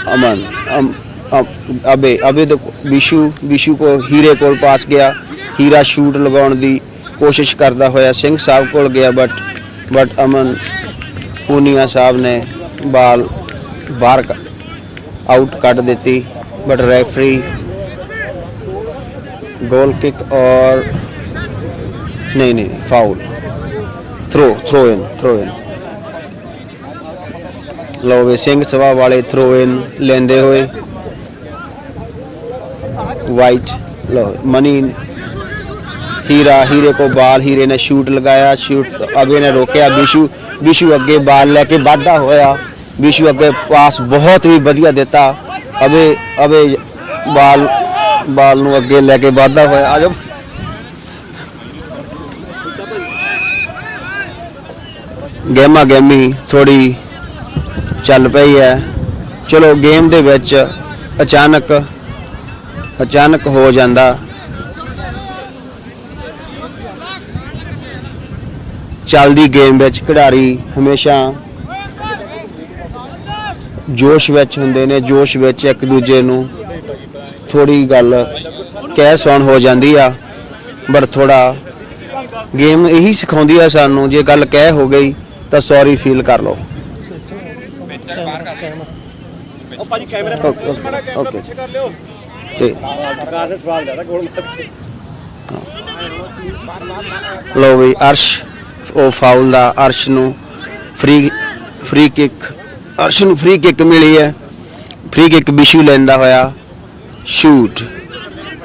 अमन अबे अबे तो विशु को हीरे को पास गया। हीरा शूट लगाने की कोशिश करता होया सिंह साहब को गया बट अमन पूनिया साहब ने बाल बाहर out cut the. But referee goal kick और नहीं फाउल थ्रो इन लो वे सिंह सभा वाले थ्रो इन लेंदे हुए वाइट लो मनी हीरे को बाल हीरे ने शूट लगाया। शूट अबे ने रोकया। विशु अगे बाल लेके वाधा होया। विशु अगे पास बहुत ही वधिया दिता। अबे बाल नू अगे लेके वाधा होया। आ जाओ गेमा गेमी थोड़ी चल पई है। चलो गेम दे विच अचानक हो जाता। चलदी गेम विच खिडारी हमेशा जोश विच हुंदे ने। जोश विच एक दूजे नू थोड़ी गल कह सुन हो जाती आ। पर थोड़ा गेम यही सिखाउंदी है सानू जे गल कह हो गई तो सॉरी फील कर लो। लो भी अर्श ਉਹ ਫਾਉਲ ਦਾ अर्श ਨੂੰ फ्री किक अर्श ਨੂੰ फ्री किक मिली है। फ्री किक विशु लेंदा होया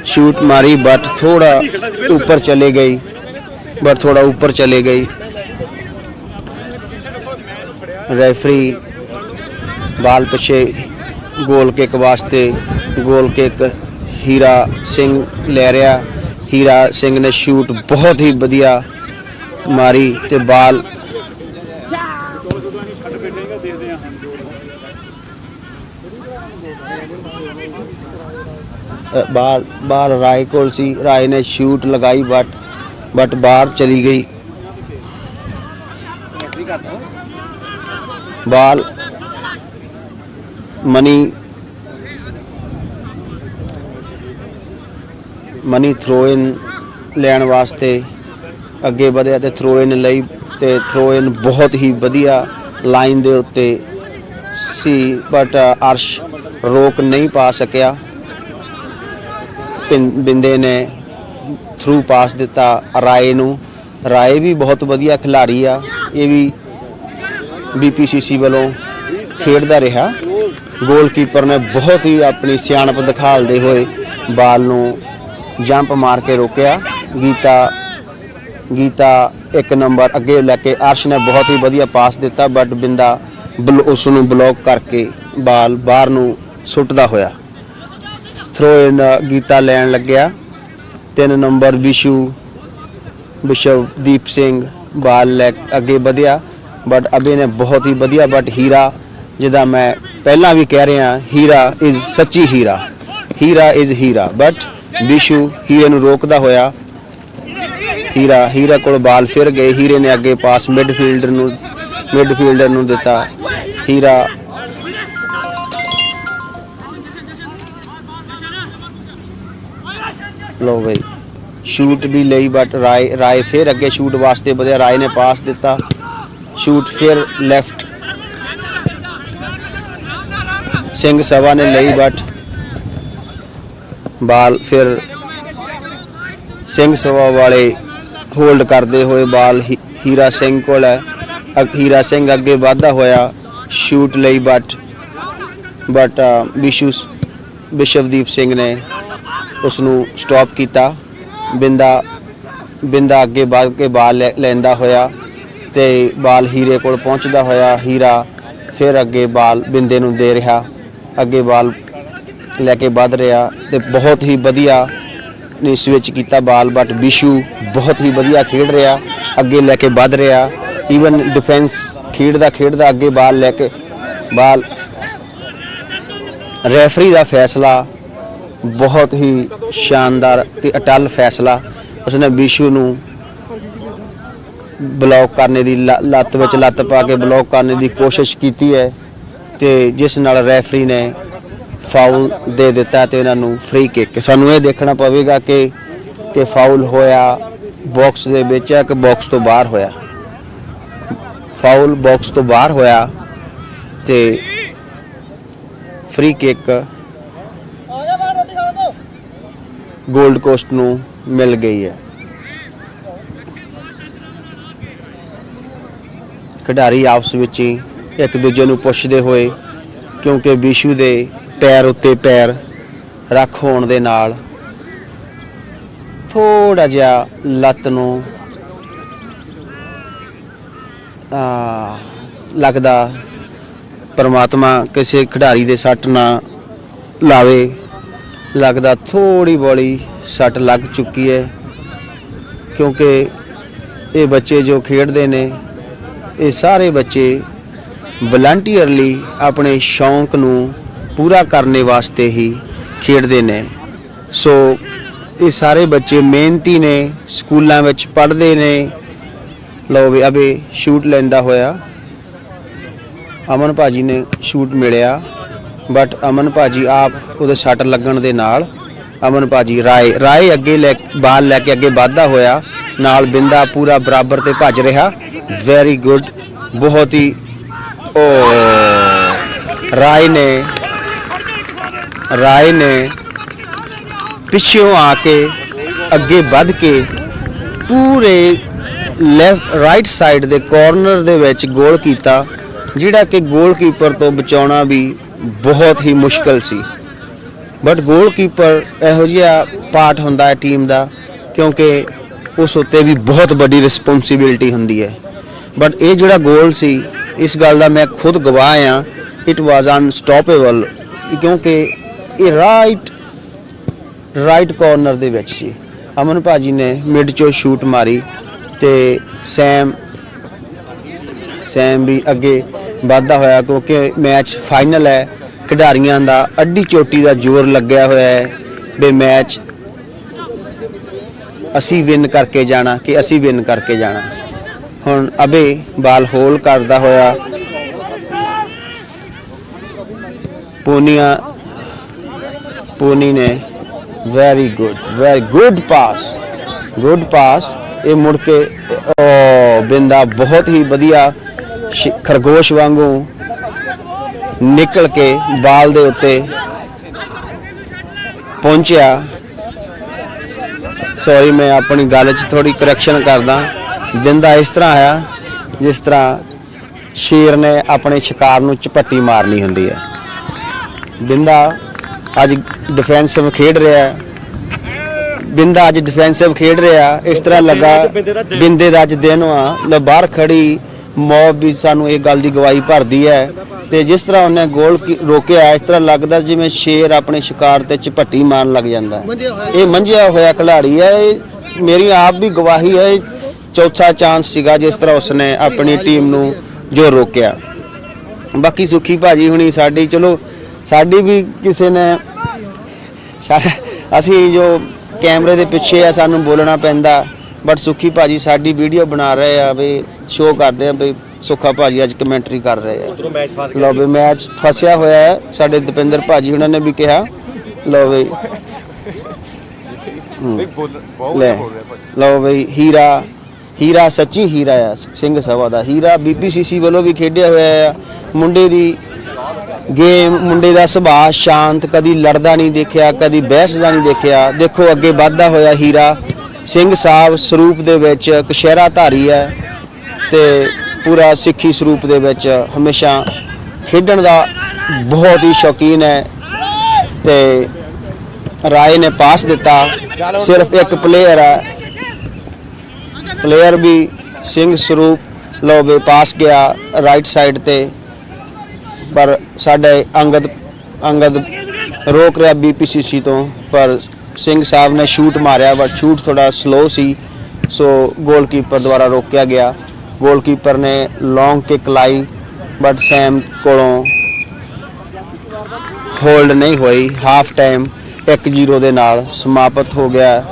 शूट मारी बट थोड़ा ऊपर चले गई। रेफरी बाल पिछे गोल किक वास्ते गोल किक हीरा सिंह ले रहा। हीरा सिंह ने शूट बहुत ही वधिया मारी ते बाल राय को सी। राय ने शूट लगाई बट बाहर चली गई। बाल मनी थ्रो इन लैन वास्ते अगे बढ़िया तो थ्रो इन लई ते थ्रो इन बहुत ही वधिया लाइन दे उत्ते सी बट अर्श रोक नहीं पा सकिया। बिंदे ने थ्रू पास दिता राय नू। राय भी बहुत वधिया खिलाड़ी आ। ये भी BPCC वालों खेडदा रहा। गोलकीपर ने बहुत ही अपनी सियाणप दिखालदे हुए बाल नू जंप मार के रोकया। गीता एक नंबर अगे लैके अर्श ने बहुत ही वधिया पास दिता बट बिंदा उसनू ब्लॉक करके बाल बाहर नू सुटदा होया। थ्रो इन गीता लैन लग्या। 3 नंबर विशवदीप सिंह बाल लै अगे वधिया बट अबे ने बहुत ही वधिया बट हीरा जिदा मैं पहला भी कह रहा हीरा इज सच्ची हीरा इज हीरा बट विशु हीरे नू रोकदा होया। हीरा को बाल फिर गए। हीरे ने अगे पास मिडफील्डर नू दिता। हीरा लो भाई शूट भी लई बट राय फिर अगे शूट वास्ते बढ़िया। राय ने पास दिता शूट फिर लेफ्ट सिंह सभा ने लई बट बाल फिर सिंह सभा वाले होल्ड करते हुए बाल हीरा सिंह को है। हीरा सिंह अगे वाधा होया शूट लई बट विशवदीप सिंह ने उसनू स्टॉप किया। बिंदा अगे बढ़ के बाल लैंदा होया ते बाल हीरे को पहुँचदा होया। हीरा फिर अगे बाल बिंदे नू दे रहा। अगे बाल लैके बढ़ रहा ते बहुत ही वधिया ने स्विच किया बाल बट विशु बहुत ही वधिया खेड रहा। अगे लैके बढ़ रहा। ईवन डिफेंस खेडदा अगे बाल लैके बाल रेफरी का फैसला बहुत ही शानदार ते अटल फैसला। उसने विशु नू ब्लॉक करने की लत्त विच लत्त पा के ब्लॉक करने की कोशिश की है ਤੇ ਜਿਸ ਨਾਲ ਰੈਫਰੀ ਨੇ ਫਾਉਲ ਦੇ ਦਿੱਤਾ ਤੇ ਇਹਨਾਂ ਨੂੰ ਫ੍ਰੀ ਕਿੱਕ। ਸਾਨੂੰ ਇਹ ਦੇਖਣਾ ਪਵੇਗਾ ਕਿ ਫਾਉਲ ਹੋਇਆ ਬਾਕਸ ਦੇ ਵਿੱਚ ਹੈ ਕਿ ਬਾਕਸ ਤੋਂ ਬਾਹਰ ਹੋਇਆ। ਫਾਉਲ ਬਾਕਸ ਤੋਂ ਬਾਹਰ ਹੋਇਆ ਤੇ ਫ੍ਰੀ ਕਿੱਕ ਗੋਲਡ ਕੋਸਟ ਨੂੰ ਮਿਲ ਗਈ ਹੈ। ਖਿਡਾਰੀ ਆਪਸ ਵਿੱਚ ਹੀ ਇੱਕ ਦੂਜੇ ਨੂੰ ਪੁੱਛਦੇ ਹੋਏ, ਕਿਉਂਕਿ ਬਿਸ਼ੂ ਦੇ ਪੈਰ ਉੱਤੇ ਪੈਰ ਰੱਖ ਹੋਣ ਦੇ ਨਾਲ ਥੋੜਾ ਜਿਹਾ ਲੱਤ ਨੂੰ ਲੱਗਦਾ ਪਰਮਾਤਮਾ ਕਿਸੇ ਖਿਡਾਰੀ ਦੇ ਸੱਟ ਨਾ ਲਾਵੇ, ਲੱਗਦਾ ਥੋੜੀ ਬੋਲੀ ਸੱਟ ਲੱਗ ਚੁੱਕੀ ਹੈ। ਕਿਉਂਕਿ ਇਹ ਬੱਚੇ ਜੋ ਖੇਡਦੇ ਨੇ, ਇਹ ਸਾਰੇ ਬੱਚੇ ਵਲੰਟੀਅਰਲੀ ਆਪਣੇ ਸ਼ੌਂਕ ਨੂੰ ਪੂਰਾ ਕਰਨੇ ਵਾਸਤੇ ਹੀ ਖੇਡਦੇ ਨੇ। ਸੋ ਇਹ ਸਾਰੇ ਬੱਚੇ ਮਿਹਨਤੀ ਨੇ, ਸਕੂਲਾਂ ਵਿੱਚ ਪੜ੍ਹਦੇ ਨੇ। ਲਓ ਵੀ ਅਬੇ ਸ਼ੂਟ ਲੈਂਦਾ ਹੋਇਆ, ਅਮਨ ਭਾਜੀ ਨੇ ਸ਼ੂਟ ਮਿਲਿਆ, ਬਟ ਅਮਨ ਭਾਜੀ ਆਪ ਉਹਦੇ ਸੱਟ ਲੱਗਣ ਦੇ ਨਾਲ ਅਮਨ ਭਾਜੀ ਰਾਏ ਅੱਗੇ ਬਾਲ ਲੈ ਕੇ ਅੱਗੇ ਵੱਧਦਾ ਹੋਇਆ, ਨਾਲ ਬਿੰਦਾ ਪੂਰਾ ਬਰਾਬਰ ਤੇ ਭੱਜ ਰਿਹਾ। ਵੈਰੀ ਗੁੱਡ, ਬਹੁਤ ਹੀ ਰਾਏ ਨੇ ਪਿੱਛੋਂ ਆ ਕੇ ਅੱਗੇ ਵੱਧ ਕੇ ਪੂਰੇ ਰਾਈਟ ਸਾਈਡ ਦੇ ਕਾਰਨਰ ਦੇ ਵਿੱਚ ਗੋਲ ਕੀਤਾ, ਜਿਹੜਾ ਕਿ ਗੋਲਕੀਪਰ ਤੋਂ ਬਚਾਉਣਾ ਵੀ ਬਹੁਤ ਹੀ ਮੁਸ਼ਕਲ ਸੀ। ਬਟ ਗੋਲਕੀਪਰ ਇਹੋ ਜਿਹਾ ਪਾਰਟ ਹੁੰਦਾ ਹੈ ਟੀਮ ਦਾ, ਕਿਉਂਕਿ ਉਸ ਉੱਤੇ ਵੀ ਬਹੁਤ ਵੱਡੀ ਰਿਸਪੌਂਸਿਬਿਲਟੀ ਹੁੰਦੀ ਹੈ। ਬਟ ਇਹ ਜਿਹੜਾ ਗੋਲ ਸੀ, ਇਸ ਗੱਲ ਦਾ ਮੈਂ ਖੁਦ ਗਵਾਹ ਹਾਂ, ਇਟ ਵਾਜ਼ ਅਨਸਟਾਪੇਬਲ, ਕਿਉਂਕਿ ਇਹ ਰਾਈਟ ਕਾਰਨਰ ਦੇ ਵਿੱਚ ਸੀ। ਅਮਨ ਭਾਜੀ ਨੇ ਮਿਡ ਚੋਂ ਸ਼ੂਟ ਮਾਰੀ ਤੇ ਸੈਮ ਵੀ ਅੱਗੇ ਵੱਧਦਾ ਹੋਇਆ, ਕਿਉਂਕਿ ਮੈਚ ਫਾਈਨਲ ਹੈ। ਖਿਡਾਰੀਆਂ ਦਾ ਅੱਡੀ ਚੋਟੀ ਦਾ ਜ਼ੋਰ ਲੱਗਿਆ ਹੋਇਆ ਹੈ ਵੀ ਮੈਚ ਅਸੀਂ ਵਿਨ ਕਰਕੇ ਜਾਣਾ ਕਿ ਅਸੀਂ ਵਿਨ ਕਰਕੇ ਜਾਣਾ। ਹੁਣ ਅਬੇ ਬਾਲ ਹੋਲ ਕਰਦਾ ਹੋਇਆ, ਪੂਨੀ ਨੇ ਵੈਰੀ ਗੁੱਡ ਪਾਸ। ਇਹ ਮੁੜ ਕੇ ਬਿੰਦਾ ਬਹੁਤ ਹੀ ਵਧੀਆ ਖਰਗੋਸ਼ ਵਾਂਗੂ ਨਿਕਲ ਕੇ ਬਾਲ ਦੇ ਉੱਤੇ ਪਹੁੰਚਿਆ। ਸੌਰੀ, ਮੈਂ ਆਪਣੀ ਗੱਲ 'ਚ ਥੋੜੀ ਕਰੈਕਸ਼ਨ ਕਰਦਾ। ਬਿੰਦਾ ਇਸ ਤਰ੍ਹਾਂ ਆ ਜਿਸ ਤਰ੍ਹਾਂ ਸ਼ੇਰ ਨੇ ਆਪਣੇ ਸ਼ਿਕਾਰ ਨੂੰ ਝਪੱਟੀ ਮਾਰਨੀ ਹੁੰਦੀ ਹੈ। ਬਿੰਦਾ ਅੱਜ ਡਿਫੈਂਸਿਵ ਖੇਡ ਰਿਹਾ, ਇਸ ਤਰ੍ਹਾਂ ਲੱਗਾ ਬਿੰਦੇ ਦਾ ਅੱਜ ਦਿਨ ਆ। ਬਾਹਰ ਖੜੀ ਮੌਬ ਵੀ ਸਾਨੂੰ ਇਹ ਗੱਲ ਦੀ ਗਵਾਹੀ ਭਰਦੀ ਹੈ, ਤੇ ਜਿਸ ਤਰ੍ਹਾਂ ਉਹਨੇ ਗੋਲ ਰੋਕਿਆ, ਇਸ ਤਰ੍ਹਾਂ ਲੱਗਦਾ ਜਿਵੇਂ ਸ਼ੇਰ ਆਪਣੇ ਸ਼ਿਕਾਰ ਤੇ ਝਪੱਟੀ ਮਾਰਨ ਲੱਗ ਜਾਂਦਾ। ਇਹ ਮੰਝਿਆ ਹੋਇਆ ਖਿਡਾਰੀ ਹੈ, ਇਹ ਮੇਰੀ ਆਪ ਵੀ ਗਵਾਹੀ ਹੈ। ਚੌਥਾ ਚਾਂਸ ਸੀਗਾ ਜਿਸ ਤਰ੍ਹਾਂ ਉਸਨੇ ਆਪਣੀ ਟੀਮ ਨੂੰ ਜੋ ਰੋਕਿਆ। ਬਾਕੀ ਸੁਖੀ ਭਾਜੀ ਹੁਣੀ ਸਾਡੀ ਵੀ ਕਿਸੇ ਨੇ ਅਸੀਂ ਜੋ ਕੈਮਰੇ ਦੇ ਪਿੱਛੇ ਆ, ਸਾਨੂੰ ਬੋਲਣਾ ਪੈਂਦਾ, ਬਟ ਸੁਖੀ ਭਾਜੀ ਸਾਡੀ ਵੀਡੀਓ ਬਣਾ ਰਹੇ ਆ, ਵੀ ਸ਼ੋਅ ਕਰਦੇ ਆ ਵੀ ਸੁੱਖਾ ਭਾਜੀ ਅੱਜ ਕਮੈਂਟਰੀ ਕਰ ਰਹੇ ਆ। ਲਓ ਵੀ ਮੈਚ ਫਸਿਆ ਹੋਇਆ ਹੈ। ਸਾਡੇ ਦਪਿੰਦਰ ਭਾਜੀ ਉਹਨਾਂ ਨੇ ਵੀ ਕਿਹਾ ਲਓ ਵੀ ਲਓ ਬਈ ਹੀਰਾ ਸੱਚੀ ਹੀਰਾ ਆ, ਸਿੰਘ ਸਭਾ ਦਾ ਹੀਰਾ। BPCC ਵੱਲੋਂ ਵੀ ਖੇਡਿਆ ਹੋਇਆ ਆ। ਮੁੰਡੇ ਦੀ ਗੇਮ, ਮੁੰਡੇ ਦਾ ਸੁਭਾਅ ਸ਼ਾਂਤ, ਕਦੀ ਲੜਦਾ ਨਹੀਂ ਦੇਖਿਆ, ਕਦੀ ਬਹਿਸਦਾ ਨਹੀਂ ਦੇਖਿਆ। ਦੇਖੋ ਅੱਗੇ ਵੱਧਦਾ ਹੋਇਆ ਹੀਰਾ ਸਿੰਘ ਸਾਹਿਬ ਸਰੂਪ ਦੇ ਵਿੱਚ ਕਸ਼ਹਿਰਾ ਧਾਰੀ ਹੈ ਤੇ ਪੂਰਾ ਸਿੱਖੀ ਸਰੂਪ ਦੇ ਵਿੱਚ ਹਮੇਸ਼ਾ ਖੇਡਣ ਦਾ ਬਹੁਤ ਹੀ ਸ਼ੌਕੀਨ ਹੈ। ਤੇ ਰਾਏ ਨੇ ਪਾਸ ਦਿੱਤਾ, ਸਿਰਫ ਇੱਕ ਪਲੇਅਰ ਹੈ, ਪਲੇਅਰ ਵੀ ਸਿੰਘ ਸਰੂਪ। ਲੋਵੇ ਪਾਸ ਗਿਆ ਰਾਈਟ ਸਾਈਡ ਤੇ, ਪਰ ਸਾਡੇ ਅੰਗਦ ਰੋਕ ਰਿਹਾ BPCC ਤੋਂ, ਪਰ ਸਿੰਘ ਸਾਹਿਬ ਨੇ ਸ਼ੂਟ ਮਾਰਿਆ, ਬਟ ਸ਼ੂਟ ਥੋੜਾ ਸਲੋ ਸੀ, ਸੋ ਗੋਲਕੀਪਰ ਦੁਆਰਾ ਰੋਕਿਆ ਗਿਆ। ਗੋਲਕੀਪਰ ਨੇ ਲੌਂਗ ਕਿੱਕ ਲਾਈ, ਬਟ ਸੈਮ ਕੋਲੋਂ ਹੋਲਡ ਨਹੀਂ ਹੋਈ। ਹਾਫ ਟਾਈਮ 1-0 ਦੇ ਨਾਲ ਸਮਾਪਤ ਹੋ ਗਿਆ।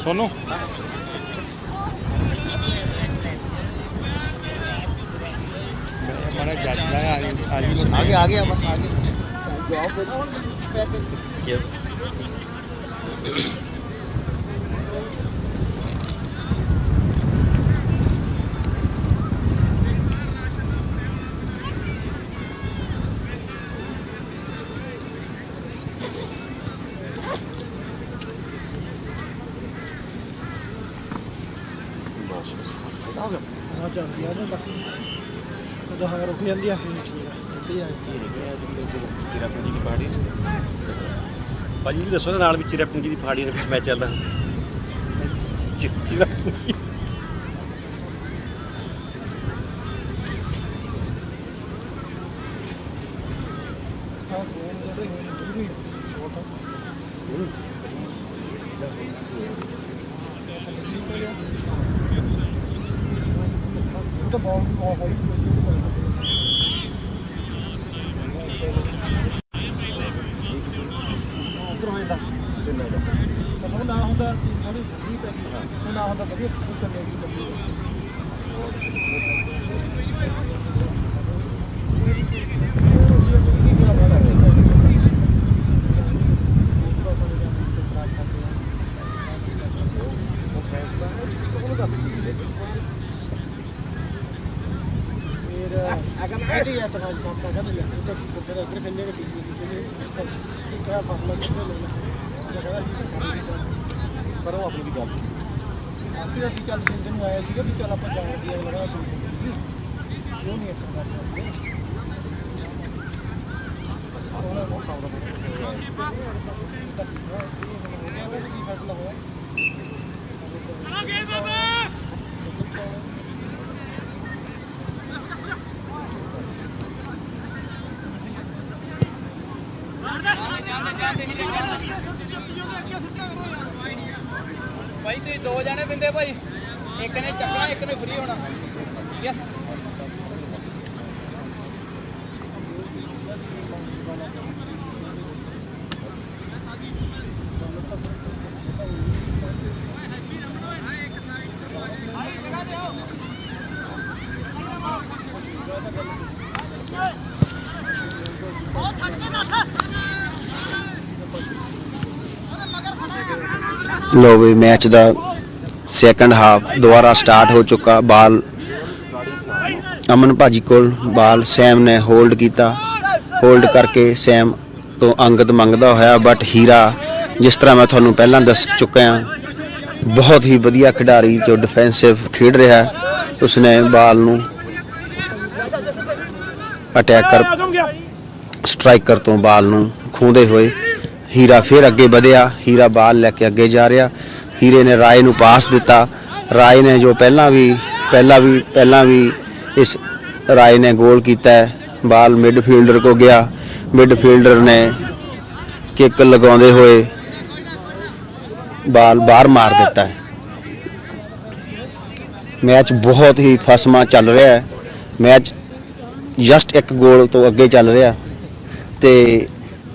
सोनू आगे आगे बस आगे ਚੱਲਦੀ ਆ ਬਾਕੀ ਜਦੋਂ ਹਵਾ ਰੁਕ ਜਾਂਦੀ ਆ ਫਿਰ ਠੀਕ ਆ ਇੱਥੇ ਆ ਚਿਰਾ ਪੂੰਜੀ ਦੀ ਪਹਾੜੀ ਭਾਜੀ ਵੀ ਦੱਸੋ ਨਾਲ ਵੀ ਚਿਰਾ ਪੂੰਜੀ ਦੀ ਪਹਾੜੀ ਦੇ ਮੈਚ ਚੱਲਦਾ ਚਿਰਾ ਪੂੰਜੀ ਹਾਂ ਕੋਣ ਜਿਹੜੇ ਹੋਏ ਨੇ ਦੂਰ ਹੀ ਛੋਟਾ ਤਾਂ ਬਹੁਤ ਹੌਲੀ ਨਾ ਹੁੰਦਾ ਥੋੜੀ ਠੰਡੀ ਪੈ ਗਈ ਨਾ ਹੁੰਦਾ ਵਧੀਆ ਚੱਲੇ ਸੀ akan ada ya terhadap katakan ya kita berbeda berbeda ke tinggi kita bahwa kita ਪਰ ਉਹ ਆਪਣੀ ਵੀ ਗੱਲ ਆਪੇ ਅਸੀਂ ਚੱਲ ਜਿੰਦਨ ਨੂੰ ਆਇਆ ਸੀਗਾ ਵੀ ਚੱਲ ਆਪਾਂ ਜਾਣ ਦੀ ਲਗਾ ਸੀ ਉਹ ਨਹੀਂ ਇੱਕ ਗੱਲ ਉਹਨਾਂ ਨੂੰ ਖਾਉਣਾ ਫੈਸਲਾ ਹੋਇਆ ਆਗੇ ਬਾਬਾ ਭਾਈ ਤੁਸੀਂ ਦੋ ਜਾਣੇ ਪਿੰਦੇ ਭਾਈ ਇੱਕ ਨੇ ਚੱਕਣਾ ਇੱਕ ਨੇ ਫ੍ਰੀ ਹੋਣਾ ਠੀਕ ਹੈ ਲੋ ਵੀ ਮੈਚ ਦਾ ਸੈਕੰਡ ਹਾਫ ਦੁਬਾਰਾ ਸਟਾਰਟ ਹੋ ਚੁੱਕਾ ਬਾਲ ਅਮਨ ਭਾਜੀ ਕੋਲ ਬਾਲ ਸੈਮ ਨੇ ਹੋਲਡ ਕੀਤਾ ਹੋਲਡ ਕਰਕੇ ਸੈਮ ਤੋਂ ਅੰਗਦ ਮੰਗਦਾ ਹੋਇਆ ਬਟ ਹੀਰਾ ਜਿਸ ਤਰ੍ਹਾਂ ਮੈਂ ਤੁਹਾਨੂੰ ਪਹਿਲਾਂ ਦੱਸ ਚੁੱਕਾ ਹਾਂ ਬਹੁਤ ਹੀ ਵਧੀਆ ਖਿਡਾਰੀ ਜੋ ਡਿਫੈਂਸਿਵ ਖੇਡ ਰਿਹਾ ਉਸਨੇ ਬਾਲ ਨੂੰ ਅਟੈਕਰ ਸਟ੍ਰਾਈਕਰ ਤੋਂ ਬਾਲ ਨੂੰ ਖੋਹਦੇ ਹੋਏ ਹੀਰਾ ਫਿਰ ਅੱਗੇ ਵਧਿਆ ਹੀਰਾ ਬਾਲ ਲੈ ਕੇ ਅੱਗੇ ਜਾ ਰਿਹਾ ਹੀਰੇ ਨੇ ਰਾਏ ਨੂੰ ਪਾਸ ਦਿੱਤਾ ਰਾਏ ਨੇ ਜੋ ਪਹਿਲਾਂ ਵੀ ਇਸ ਰਾਏ ਨੇ ਗੋਲ ਕੀਤਾ ਹੈ ਬਾਲ ਮਿਡਫੀਲਡਰ ਕੋ ਗਿਆ ਮਿਡਫੀਲਡਰ ਨੇ ਕਿੱਕ ਲਗਾਉਂਦੇ ਹੋਏ ਬਾਲ ਬਾਹਰ ਮਾਰ ਦਿੱਤਾ ਹੈ ਮੈਚ ਬਹੁਤ ਹੀ ਫਸਮਾ ਚੱਲ ਰਿਹਾ ਹੈ ਮੈਚ ਜਸਟ ਇੱਕ ਗੋਲ ਤੋਂ ਅੱਗੇ ਚੱਲ ਰਿਹਾ ਤੇ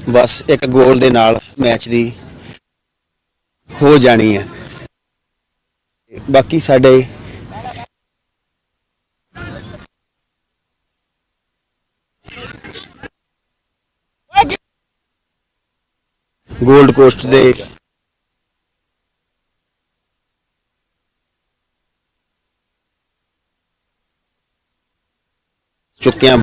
ਬਸ ਇੱਕ ਗੋਲ ਦੇ ਨਾਲ ਮੈਚ ਦੀ ਹੋ ਜਾਣੀ ਹੈ ਬਾਕੀ ਸਾਡੇ ਗੋਲਡ ਕੋਸਟ ਦੇ ਚੁੱਕੇ ਹਾਂ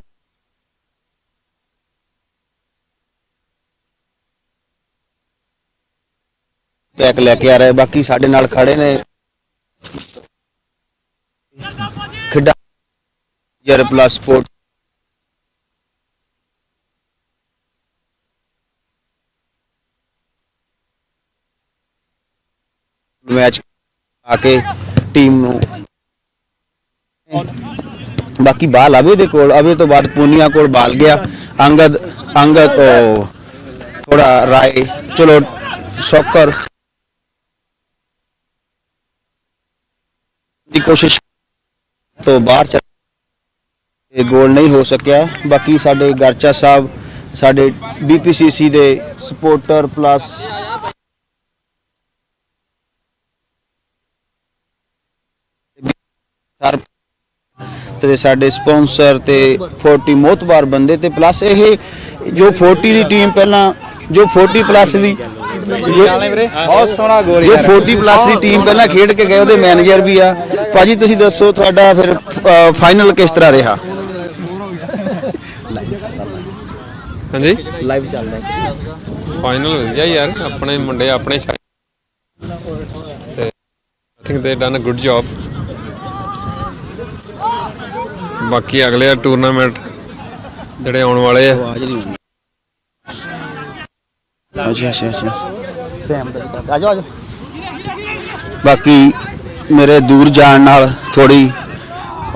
ਪੈਕ ਲੈ ਕੇ ਆ ਰਹੇ ਬਾਕੀ ਸਾਡੇ ਨਾਲ ਖੜੇ ਨੇ ਖਿਡਾ ਜਰ ਪਲੱਸ ਸਪੋਰਟ ਮੈਚ ਆ ਕੇ ਟੀਮ ਨੂੰ ਬਾਕੀ ਬਾਲ ਅਵੇ ਦੇ ਕੋਲ, ਅਵੇ ਤੋਂ ਬਾਅਦ ਪੂਨੀਆ ਕੋਲ ਬਾਲ ਗਿਆ, ਅੰਗਦ ਤੋਂ ਥੋੜਾ ਰਾਏ, ਚਲੋ ਸੌਕਰ ਦੀ ਕੋਸ਼ਿਸ਼ ਤੋਂ ਬਾਹਰ ਇਹ ਗੋਲ ਨਹੀਂ ਹੋ ਸਕਿਆ। ਬਾਕੀ ਸਾਡੇ ਗਰਚਾ ਸਾਹਿਬ, ਸਾਡੇ BPCC ਦੇ ਸਪੋਰਟਰ ਪਲੱਸ ਤੇ ਸਾਡੇ ਸਪਾਂਸਰ ਤੇ 40 ਮੋਤਬਾਰ ਬੰਦੇ ਤੇ ਪਲੱਸ ਇਹ ਜੋ 40 ਦੀ ਟੀਮ ਪਹਿਲਾਂ, ਜੋ 40 ਪਲੱਸ ਦੀ ਬਹੁਤ ਸੋਹਣਾ ਗੋਲ ਜੋ 40 ਪਲੱਸ ਦੀ ਟੀਮ ਪਹਿਲਾਂ ਖੇਡ ਕੇ ਗਏ, ਉਹਦੇ ਮੈਨੇਜਰ ਵੀ ਆ। ਭਾਜੀ ਤੁਸੀਂ ਦੱਸੋ ਤੁਹਾਡਾ ਫਿਰ ਫਾਈਨਲ ਕਿਸ ਤਰ੍ਹਾਂ ਰਿਹਾ? ਹਾਂਜੀ ਲਾਈਵ ਚੱਲਦਾ ਫਾਈਨਲ ਵਧੀਆ ਯਾਰ, ਆਪਣੇ ਮੁੰਡੇ ਆਪਣੇ ਤੇ I think they done a good job. ਬਾਕੀ ਅਗਲੇ ਟੂਰਨਾਮੈਂਟ ਜਿਹੜੇ ਆਉਣ ਵਾਲੇ ਆ, ਆਵਾਜ਼ ਨਹੀਂ ਆਉਂਦੀ। ਅੱਛਾ ਸੈਮ ਦਾ ਆ ਜਾਓ। ਬਾਕੀ ਮੇਰੇ ਦੂਰ ਜਾਣ ਨਾਲ ਥੋੜੀ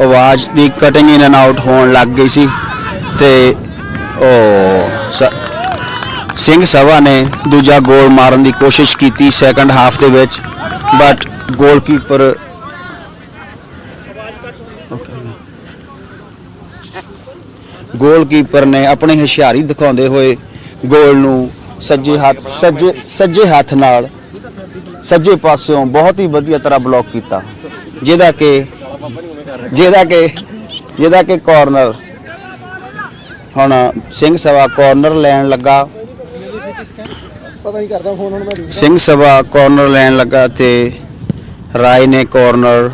ਆਵਾਜ਼ ਦੀ ਕਟਿੰਗ ਇਨ ਐਂਡ ਆਊਟ ਹੋਣ ਲੱਗ ਗਈ ਸੀ ਤੇ ਸਿੰਘ ਸਭਾ ਨੇ ਦੂਜਾ ਗੋਲ ਮਾਰਨ ਦੀ ਕੋਸ਼ਿਸ਼ ਕੀਤੀ ਸੈਕੰਡ ਹਾਫ ਦੇ ਵਿੱਚ, ਬਟ ਗੋਲਕੀਪਰ ਨੇ ਆਪਣੀ ਹੁਸ਼ਿਆਰੀ ਦਿਖਾਉਂਦੇ ਹੋਏ ਗੋਲ ਨੂੰ ਸੱਜੇ ਹੱਥ ਨਾਲ ਸੱਜੇ ਪਾਸਿਓਂ ਬਹੁਤ ਹੀ ਵਧੀਆ ਤਰ੍ਹਾਂ ਬਲੌਕ ਕੀਤਾ, ਜਿਹਦਾ ਕਿ ਕਾਰਨਰ। ਹੁਣ ਸਿੰਘ ਸਭਾ ਕਾਰਨਰ ਲੈਣ ਲੱਗਾ, ਪਤਾ ਨਹੀਂ ਕਰਦਾ ਫੋਨ ਹੁਣ ਮੈਂ। ਸਿੰਘ ਸਭਾ ਕਾਰਨਰ ਲੈਣ ਲੱਗਾ ਤੇ ਰਾਏ ਨੇ ਕਾਰਨਰ,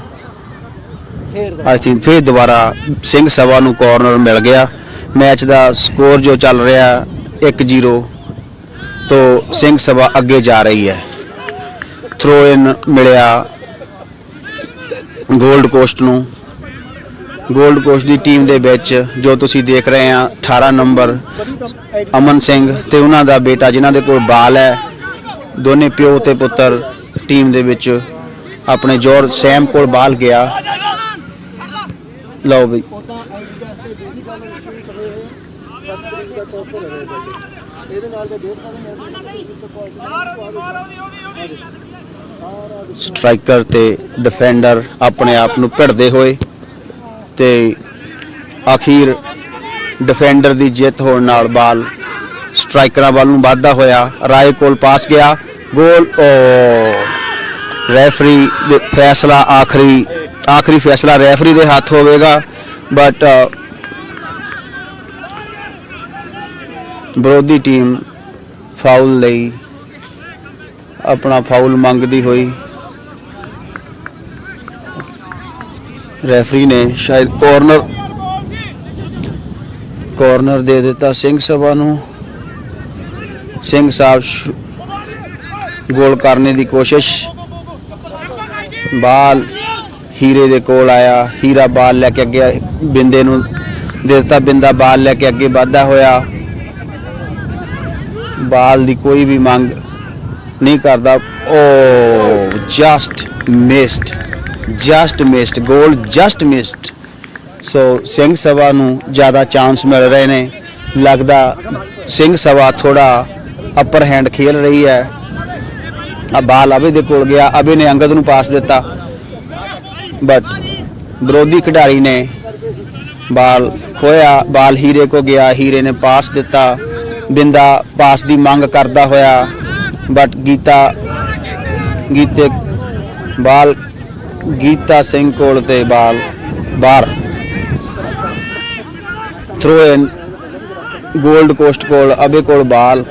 ਆਈ ਥਿੰਕ ਫਿਰ ਦੁਬਾਰਾ ਸਿੰਘ ਸਭਾ ਨੂੰ ਕਾਰਨਰ ਮਿਲ ਗਿਆ। ਮੈਚ ਦਾ ਸਕੋਰ ਜੋ ਚੱਲ ਰਿਹਾ 1-0 ਤੋਂ ਸਿੰਘ ਸਭਾ ਅੱਗੇ ਜਾ ਰਹੀ ਹੈ। ਥਰੋ ਇਨ ਮਿਲਿਆ ਗੋਲਡ ਕੋਸਟ ਨੂੰ। ਗੋਲਡ ਕੋਸਟ ਦੀ ਟੀਮ ਦੇ ਵਿੱਚ ਜੋ ਤੁਸੀਂ ਦੇਖ ਰਹੇ ਆ 18 ਨੰਬਰ ਅਮਨ ਸਿੰਘ ਤੇ ਉਹਨਾਂ ਦਾ ਬੇਟਾ ਜਿਨ੍ਹਾਂ ਦੇ ਕੋਲ ਬਾਲ ਹੈ, ਦੋਨੇ ਪਿਓ ਤੇ ਪੁੱਤਰ ਟੀਮ ਦੇ ਵਿੱਚ ਆਪਣੇ ਜੋਰ ਸੈਮ ਕੋਲ ਬਾਲ ਗਿਆ। ਲਓ ਬਈ ਸਟ੍ਰਾਈਕਰ ਤੇ ਡਿਫੈਂਡਰ ਆਪਣੇ ਆਪ ਨੂੰ ਭਿੜਦੇ ਹੋਏ ਤੇ ਆਖੀਰ ਡਿਫੈਂਡਰ ਦੀ ਜਿੱਤ ਹੋਣ ਨਾਲ ਬਾਲ ਸਟ੍ਰਾਈਕਰਾਂ ਵੱਲ ਨੂੰ ਵੱਧਦਾ ਹੋਇਆ। ਰਾਏ ਕੋਲ ਪਾਸ ਗਿਆ, ਗੋਲ। ਰੈਫਰੀ ਦੇ ਫੈਸਲਾ ਆਖਰੀ ਫੈਸਲਾ ਰੈਫਰੀ ਦੇ ਹੱਥ ਹੋਵੇਗਾ, ਬਟ ਵਿਰੋਧੀ ਟੀਮ ਫਾਉਲ ਲਈ ਆਪਣਾ ਫਾਉਲ ਮੰਗਦੀ ਹੋਈ ਰੈਫਰੀ ਨੇ ਸ਼ਾਇਦ ਕਾਰਨਰ ਦੇ ਦਿੱਤਾ ਸਿੰਘ ਸਭਾ ਨੂੰ। ਸਿੰਘ ਸਾਹਿਬ ਗੋਲ ਕਰਨੇ ਦੀ ਕੋਸ਼ਿਸ਼, ਬਾਲ ਹੀਰੇ ਦੇ ਕੋਲ ਆਇਆ, ਹੀਰਾ ਬਾਲ ਲੈ ਕੇ ਅੱਗੇ ਬਿੰਦੇ ਨੂੰ ਦੇ ਦਿੱਤਾ, ਬਿੰਦਾ ਬਾਲ ਲੈ ਕੇ ਅੱਗੇ ਵੱਧਦਾ ਹੋਇਆ, ਬਾਲ ਦੀ ਕੋਈ ਵੀ ਮੰਗ ਨਹੀਂ ਕਰਦਾ। ਜਸਟ ਮਿਸਡ ਗੋਲ, ਜਸਟ ਮਿਸਡ। ਸੋ ਸਿੰਘ ਸਭਾ ਨੂੰ ਜ਼ਿਆਦਾ ਚਾਂਸ ਮਿਲ ਰਹੇ ਨੇ, ਲੱਗਦਾ ਸਿੰਘ ਸਭਾ ਥੋੜਾ ਅਪਰ ਹੈਂਡ ਖੇਲ ਰਹੀ ਹੈ। ਆ ਬਾਲ ਅਬੇ ਦੇ ਕੋਲ ਗਿਆ, ਅਬੇ ਨੇ ਅੰਗਦ ਨੂੰ ਪਾਸ ਦਿੱਤਾ, ਬਟ ਵਿਰੋਧੀ ਖਿਡਾਰੀ ਨੇ ਬਾਲ ਖੋਇਆ, ਬਾਲ ਹੀਰੇ ਕੋ ਗਿਆ, ਹੀਰੇ ਨੇ ਪਾਸ ਦਿੱਤਾ, ਬਿੰਦਾ ਪਾਸ ਦੀ ਮੰਗ ਕਰਦਾ ਹੋਇਆ, ਬਟ ਗੀਤਾ ਸਿੰਘ ਕੋਲ ਤੇ ਬਾਲ ਬਾਹਰ। ਥਰੋ ਇਨ ਗੋਲਡ ਕੋਸਟ ਕੋਲ, ਅਬੇ ਕੋਲ ਬਾਲ,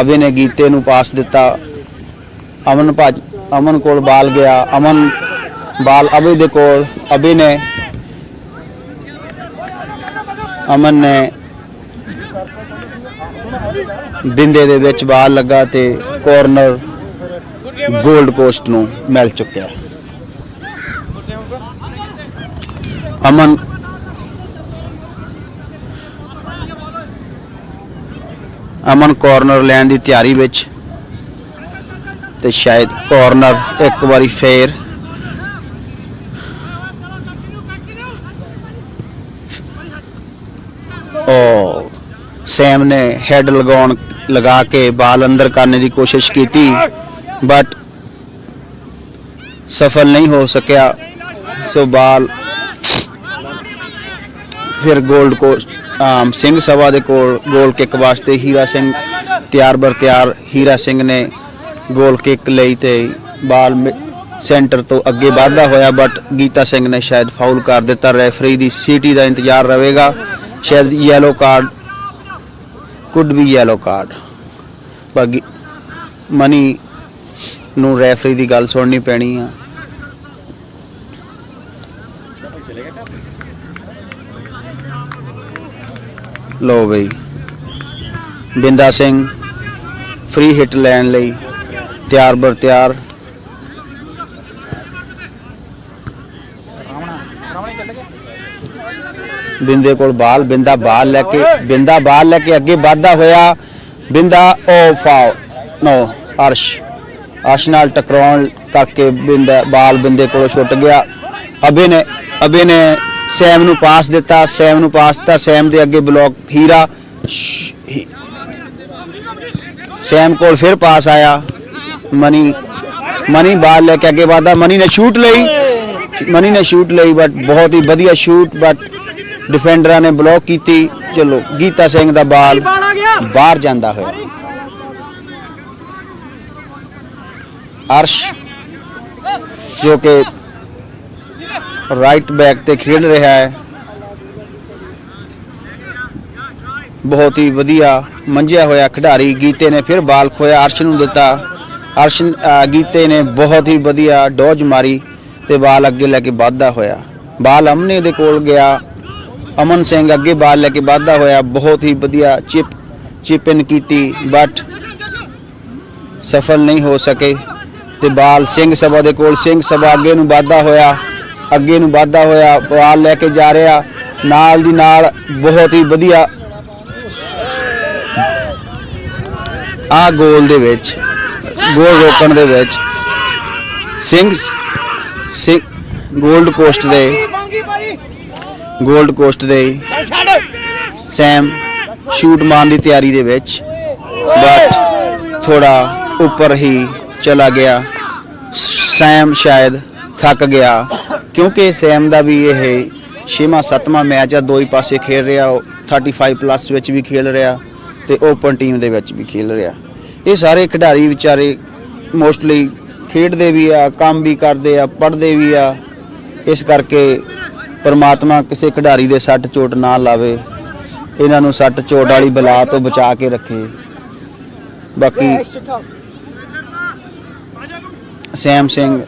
ਅਬੇ ਨੇ ਗੀਤੇ ਨੂੰ ਪਾਸ ਦਿੱਤਾ, ਅਮਨ ਕੋਲ ਬਾਲ ਗਿਆ, ਅਮਨ ਬਾਲ ਅਬੇ ਦੇ ਕੋਲ, ਅਮਨ ਨੇ ਬਿੰਦੇ ਦੇ ਵਿੱਚ ਬਾਲ ਲੱਗਾ ਤੇ ਕਾਰਨਰ ਗੋਲਡ ਕੋਸਟ ਨੂੰ ਮਿਲ ਚੁੱਕਿਆ। ਅਮਨ ਕਾਰਨਰ ਲੈਣ ਦੀ ਤਿਆਰੀ ਵਿੱਚ ਤੇ ਸ਼ਾਇਦ ਕਾਰਨਰ ਇੱਕ ਵਾਰੀ ਫੇਰ ਉਹ ਸੈਮ ਨੇ ਹੈਡ ਲਗਾ ਕੇ ਬਾਲ ਅੰਦਰ ਕਰਨੇ ਦੀ ਕੋਸ਼ਿਸ਼ ਕੀਤੀ ਬਟ ਸਫਲ ਨਹੀਂ ਹੋ ਸਕਿਆ। ਸੋ ਬਾਲ ਫਿਰ ਗੋਲਡ ਕੋਸਟ ਸਿੰਘ ਸਭਾ ਦੇ ਕੋਲ ਗੋਲ ਕਿੱਕ ਵਾਸਤੇ ਹੀਰਾ ਸਿੰਘ ਤਿਆਰ ਬਰ ਤਿਆਰ। ਹੀਰਾ ਸਿੰਘ ਨੇ ਗੋਲ ਕਿੱਕ ਲਈ ਤੇ ਬਾਲ ਸੈਂਟਰ ਤੋਂ ਅੱਗੇ ਵਧਦਾ ਹੋਇਆ ਬਟ ਗੀਤਾ ਸਿੰਘ ਨੇ ਸ਼ਾਇਦ ਫਾਉਲ ਕਰ ਦਿੱਤਾ। ਰੈਫਰੀ ਦੀ ਸੀਟੀ ਦਾ ਇੰਤਜ਼ਾਰ ਰਹੇਗਾ, ਸ਼ਾਇਦ yellow card, could be yellow card. ਪਰ ਮਨੀ ਨੂੰ ਰੈਫਰੀ ਦੀ ਗੱਲ ਸੁਣਨੀ ਪੈਣੀ ਆ। ਲੋ ਬਈ ਬਿੰਦਾ ਸਿੰਘ ਫ੍ਰੀ ਹਿੱਟ ਲੈਣ ਲਈ ਤਿਆਰ ਬਰ ਤਿਆਰ। ਬਿੰਦੇ ਕੋਲ ਬਾਲ, ਬਿੰਦਾ ਬਾਲ ਲੈ ਕੇ ਅੱਗੇ ਵਧਦਾ ਹੋਇਆ। ਬਿੰਦਾ ਉਹ ਫਾਉਲ ਨੋ ਅਰਸ਼ ਨਾਲ ਟਕਰਾਉਣ ਕਰਕੇ ਬਾਲ ਬਿੰਦੇ ਕੋਲ ਛੁੱਟ ਗਿਆ। ਅਬੇ ਨੇ ਸੈਮ ਨੂੰ ਪਾਸ ਦਿੱਤਾ, ਸੈਮ ਦੇ ਅੱਗੇ ਬਲੌਕ ਹੀਰਾ, ਸੈਮ ਕੋਲ ਫਿਰ ਪਾਸ ਆਇਆ। ਮਨੀ ਬਾਲ ਲੈ ਕੇ ਅੱਗੇ ਵਧਦਾ, ਮਨੀ ਨੇ ਸ਼ੂਟ ਲਈ ਬਟ ਬਹੁਤ ਹੀ ਵਧੀਆ ਸ਼ੂਟ ਬਟ डिफेंडर ने ब्लॉक की। चलो गीता सिंह का बाल बाहर जाता है। अर्श जो कि राइट बैक ते खेल रहा है, बहुत ही वधिया मंझिया होया खिडारी। गीते ने फिर बाल खोया, अर्श नूं दिता। गीते ने बहुत ही वधिया डॉज मारी ते बाल अगे लैके वधदा होया। बाल अमने दे कोल गया, अमन सिंह अगे बाल लैके वधदा होया। बहुत ही वधिया चिप इन की बट सफल नहीं हो सके ते बाल सिंह सभा दे कोल, सिंह सभा अगे नूं वधदा होया बाल लैके जा रहा नाल दी नाल। बहुत ही वधिया आ गोल दे विच गोल रोकण दे विच सिंह गोल्ड कोस्ट दे सैम शूट मारन की तैयारी दे विच बट थोड़ा ऊपर ही चला गया। सैम शायद थक गया क्योंकि सैम का भी यह 6वां 7वां मैच है, 2 ही पासे खेल रहा, 35+ विच भी खेल रहा ते ओपन टीम दे विच भी खेल रहा। ये सारे खिडारी विचारे मोस्टली खेडते भी आ, काम भी करते आ, पढ़ते भी आ। इस करके परमात्मा किसी खिडारी दे सट चोट ना लावे, इन्हां नूं सट चोट वाली बला तो बचा के रखे। बाकी सैम सिंह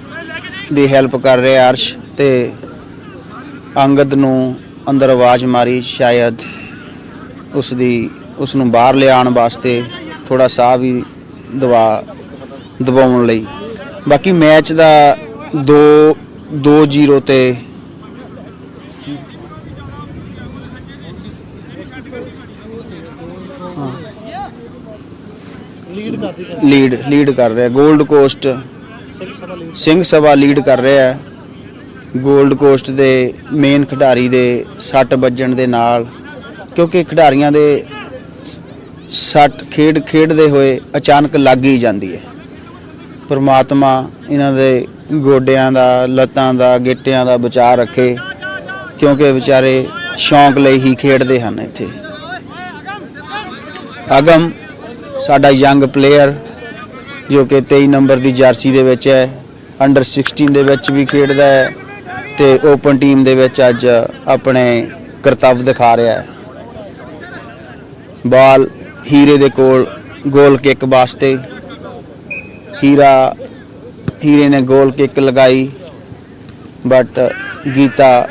दी हेल्प कर रहे अर्श ते अंगद नूं अंदर आवाज़ मारी, शायद उसनूं बाहर लियाण वास्ते थोड़ा साह भी दबाउण लई। बाकी मैच दा 2-0 ते लीड कर रहा है। Gold coast Singh Sabha lead कर रहा है। गोल्ड कोस्ट दे मेन खिडारी दे सट बजण दे नाल, क्योंकि खिडारियां दे सट खेडदे होए अचानक लग ही जाती है। परमात्मा इन्हां दे गोडियां दा, लत्तां दा, गिट्टियां दा बचा रखे, क्योंकि बेचारे शौक लई ही खेडदे हन। इत्थे अगम साडा यंग प्लेयर जो कि 23 नंबर की जर्सी दे विच है, अंडर 16 दे विच भी खेडदा है ते ओपन टीम दे विच अज अपने करतब दिखा रहा है। बाल हीरे दे कोल गोल किक वास्ते, हीरे ने गोल किक लगाई बट गीता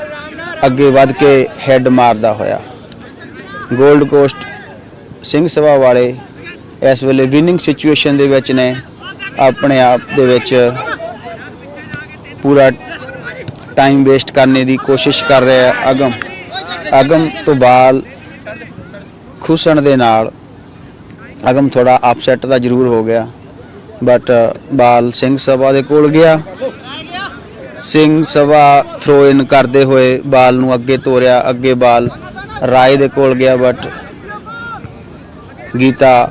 अगे वध के हैड मारदा होया। गोल्ड कोस्ट सिंह सभा वाले इस वेले विनिंग सिचुएशन दे विच ने, अपने आप दे विच पूरा टाइम वेस्ट करने की कोशिश कर रहे हैं। अगम तो बाल खुसन दे नाल अगम थोड़ा अपसैट दा जरूर हो गया बट बाल सिंह सभा दे कोल गया। सिंह सभा थ्रो इन करते हुए बाल नूं अगे तोरिया, अगे बाल ਰਾਏ ਦੇ ਕੋਲ ਗਿਆ, ਬਟ ਗੀਤਾ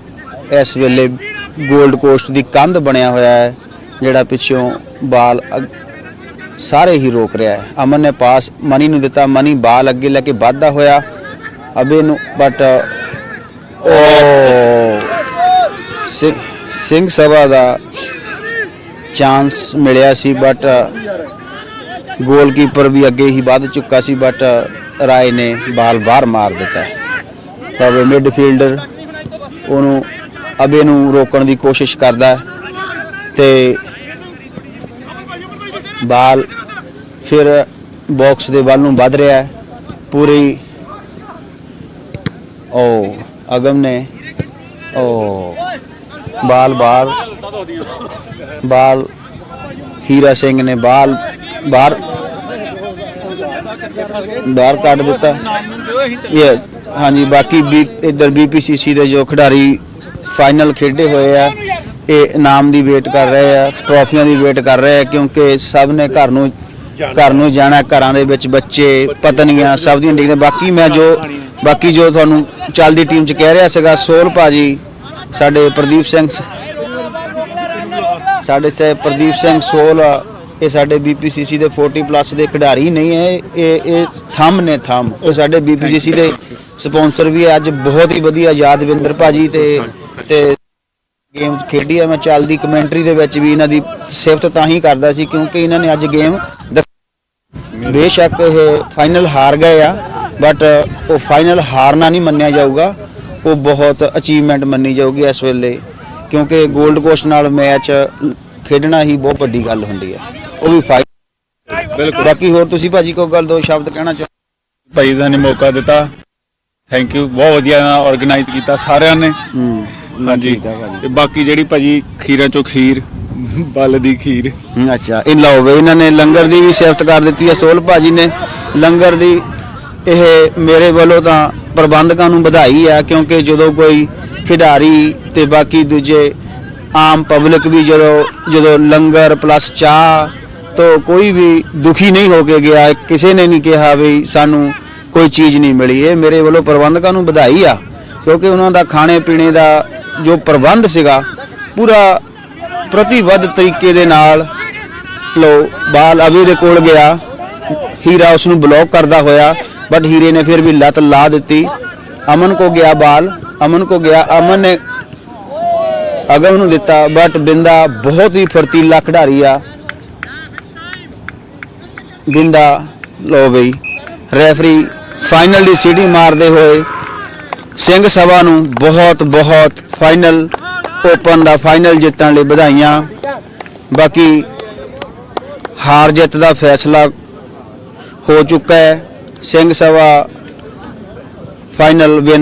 ਇਸ ਵੇਲੇ ਗੋਲਡ ਕੋਸਟ ਦੀ ਕੰਧ ਬਣਿਆ ਹੋਇਆ ਹੈ, ਜਿਹੜਾ ਪਿੱਛੋਂ ਬਾਲ ਸਾਰੇ ਹੀ ਰੋਕ ਰਿਹਾ ਹੈ। ਅਮਨ ਨੇ ਪਾਸ ਮਨੀ ਨੂੰ ਦਿੱਤਾ, ਮਨੀ ਬਾਲ ਅੱਗੇ ਲੈ ਕੇ ਵੱਧਦਾ ਹੋਇਆ ਅਬੇ ਨੂੰ, but Singh Sabha the chance ਮਿਲਿਆ ਸੀ, ਬਟ ਗੋਲਕੀਪਰ ਵੀ ਅੱਗੇ ਹੀ ਵੱਧ ਚੁੱਕਾ ਸੀ, ਬਟ ਰਾਏ ਨੇ ਬਾਲ ਬਾਹਰ ਮਾਰ ਦਿੱਤਾ। ਤਾਂ ਮਿਡਫੀਲਡਰ ਉਹਨੂੰ ਅਬੇ ਨੂੰ ਰੋਕਣ ਦੀ ਕੋਸ਼ਿਸ਼ ਕਰਦਾ ਤੇ ਬਾਲ ਫਿਰ ਬਾਕਸ ਦੇ ਵੱਲ ਨੂੰ ਵੱਧ ਰਿਹਾ ਹੈ ਪੂਰੀ। ਅਗਮ ਨੇ ਬਾਲ ਹੀਰਾ ਸਿੰਘ ਨੇ ਬਾਲ ਬਾਹਰ ਕੱਢ ਦਿੱਤਾ। ਯੈਸ, ਹਾਂਜੀ। ਬਾਕੀ ਇੱਧਰ BPCC ਦੇ ਜੋ ਖਿਡਾਰੀ ਫਾਈਨਲ ਖੇਡੇ ਹੋਏ ਆ, ਇਹ ਇਨਾਮ ਦੀ ਵੇਟ ਕਰ ਰਹੇ ਆ, ਟਰੋਫੀਆਂ ਦੀ ਵੇਟ ਕਰ ਰਹੇ ਆ, ਕਿਉਂਕਿ ਸਭ ਨੇ ਘਰ ਨੂੰ ਜਾਣਾ। ਘਰਾਂ ਦੇ ਵਿੱਚ ਬੱਚੇ, ਪਤਨੀਆਂ ਸਭ ਦੀਆਂ ਡਿੱਗਦੇ। ਬਾਕੀ ਜੋ ਤੁਹਾਨੂੰ ਚੱਲਦੀ ਟੀਮ 'ਚ ਕਹਿ ਰਿਹਾ ਸੀਗਾ, ਸੋਲ ਭਾਜੀ ਸਾਡੇ ਪ੍ਰਦੀਪ ਸਿੰਘ ਸੋਲ, ਇਹ ਸਾਡੇ BPCC ਦੇ 40+ ਦੇ ਖਿਡਾਰੀ ਨਹੀਂ ਹੈ, ਇਹ ਥੰਮ ਨੇ ਥੰਮ। ਇਹ ਸਾਡੇ BPCC ਦੇ ਸਪਾਂਸਰ ਵੀ ਹੈ। ਅੱਜ ਬਹੁਤ ਹੀ ਵਧੀਆ ਯਾਦਵਿੰਦਰ ਭਾਜੀ ਤੇ ਗੇਮ ਖੇਡੀ ਹੈ। ਮੈਂ ਚੱਲਦੀ ਕਮੈਂਟਰੀ ਦੇ ਵਿੱਚ ਵੀ ਇਹਨਾਂ ਦੀ ਸਿਫਤ ਤਾਂ ਹੀ ਕਰਦਾ ਸੀ ਕਿਉਂਕਿ ਇਹਨਾਂ ਨੇ ਅੱਜ ਗੇਮ ਬੇਸ਼ੱਕ ਇਹ ਫਾਈਨਲ ਹਾਰ ਗਏ ਆ, ਬਟ ਉਹ ਫਾਈਨਲ ਹਾਰਨਾ ਨਹੀਂ ਮੰਨਿਆ ਜਾਊਗਾ, ਉਹ ਬਹੁਤ ਅਚੀਵਮੈਂਟ ਮੰਨੀ ਜਾਊਗੀ ਇਸ ਵੇਲੇ, ਕਿਉਂਕਿ ਗੋਲਡ ਕੋਸਟ ਨਾਲ ਮੈਚ ਖੇਡਣਾ ਹੀ ਬਹੁਤ ਵੱਡੀ ਗੱਲ ਹੁੰਦੀ ਹੈ, ਉਹ ਵੀ ਫਾਈਨਲ। ਬਾਕੀ ਹੋਰ ਤੁਸੀਂ ਭਾਜੀ ਕੋਈ ਗੱਲ, ਦੋ ਸ਼ਬਦ ਕਹਿਣਾ ਚਾਹੋ? ਭਾਈ ਦਾ ਨੇ ਮੌਕਾ ਦਿੱਤਾ, ਥੈਂਕ ਯੂ। ਬਹੁਤ ਵਧੀਆ ਆਰਗੇਨਾਈਜ਼ ਕੀਤਾ ਸਾਰਿਆਂ ਨੇ। ਹਾਂਜੀ, ਤੇ ਬਾਕੀ ਜਿਹੜੀ ਭਾਜੀ ਖੀਰਾਂ ਚੋਂ ਖੀਰ, ਬਲ ਦੀ ਖੀਰ। ਅੱਛਾ, ਇਹ ਲਓ ਵੇ, ਇਹਨਾਂ ਨੇ ਲੰਗਰ ਦੀ ਵੀ ਸਿਫਤ ਕਰ ਦਿੱਤੀ ਹੈ ਸੋਲ ਭਾਜੀ ਨੇ। ਲੰਗਰ ਦੀ ਇਹ ਮੇਰੇ ਵੱਲੋਂ ਤਾਂ ਪ੍ਰਬੰਧਕਾਂ ਨੂੰ ਵਧਾਈ ਆ, ਕਿਉਂਕਿ ਜਦੋਂ ਕੋਈ ਖਿਡਾਰੀ ਤੇ ਬਾਕੀ ਦੂਜੇ ਆਮ ਪਬਲਿਕ ਵੀ ਜਦੋਂ ਲੰਗਰ ਪਲੱਸ ਚਾਹ ਤੋਂ ਕੋਈ ਵੀ ਦੁਖੀ ਨਹੀਂ ਹੋ ਕੇ ਗਿਆ। ਕਿਸੇ ਨੇ ਨਹੀਂ ਕਿਹਾ ਵੀ ਸਾਨੂੰ ਕੋਈ ਚੀਜ਼ ਨਹੀਂ ਮਿਲੀ। ਇਹ ਮੇਰੇ ਵੱਲੋਂ ਪ੍ਰਬੰਧਕਾਂ ਨੂੰ ਵਧਾਈ ਆ, ਕਿਉਂਕਿ ਉਹਨਾਂ ਦਾ ਖਾਣੇ ਪੀਣੇ ਦਾ ਜੋ ਪ੍ਰਬੰਧ ਸੀਗਾ ਪੂਰਾ ਪ੍ਰਤੀਬੱਧ ਤਰੀਕੇ ਦੇ ਨਾਲ। ਲੋ ਬਾਲ ਅਬੇ ਦੇ ਕੋਲ ਗਿਆ, ਹੀਰਾ ਉਸ ਨੂੰ ਬਲੌਕ ਕਰਦਾ ਹੋਇਆ, ਬਟ ਹੀਰੇ ਨੇ ਫਿਰ ਵੀ ਲੱਤ ਲਾ ਦਿੱਤੀ। ਅਮਨ ਕੋ ਗਿਆ ਬਾਲ, ਅਮਨ ਨੇ ਅਗਮ ਨੂੰ ਦਿੱਤਾ, ਬਟ ਬਿੰਦਾ ਬਹੁਤ ਹੀ ਫਰਤੀਲਾ ਖਿਡਾਰੀ ਆ ਬਿੰਦਾ। ਲੋ ਬਈ, ਰੈਫਰੀ ਫਾਈਨਲ ਦੀ ਸੀਟੀ ਮਾਰਦੇ ਹੋਏ ਸਿੰਘ ਸਭਾ ਨੂੰ ਬਹੁਤ ਫਾਈਨਲ ਓਪਨ ਦਾ ਫਾਈਨਲ ਜਿੱਤਣ ਲਈ ਵਧਾਈਆਂ। ਬਾਕੀ ਹਾਰ ਜਿੱਤ ਦਾ ਫੈਸਲਾ ਹੋ ਚੁੱਕਾ ਹੈ। Singh Sabha final win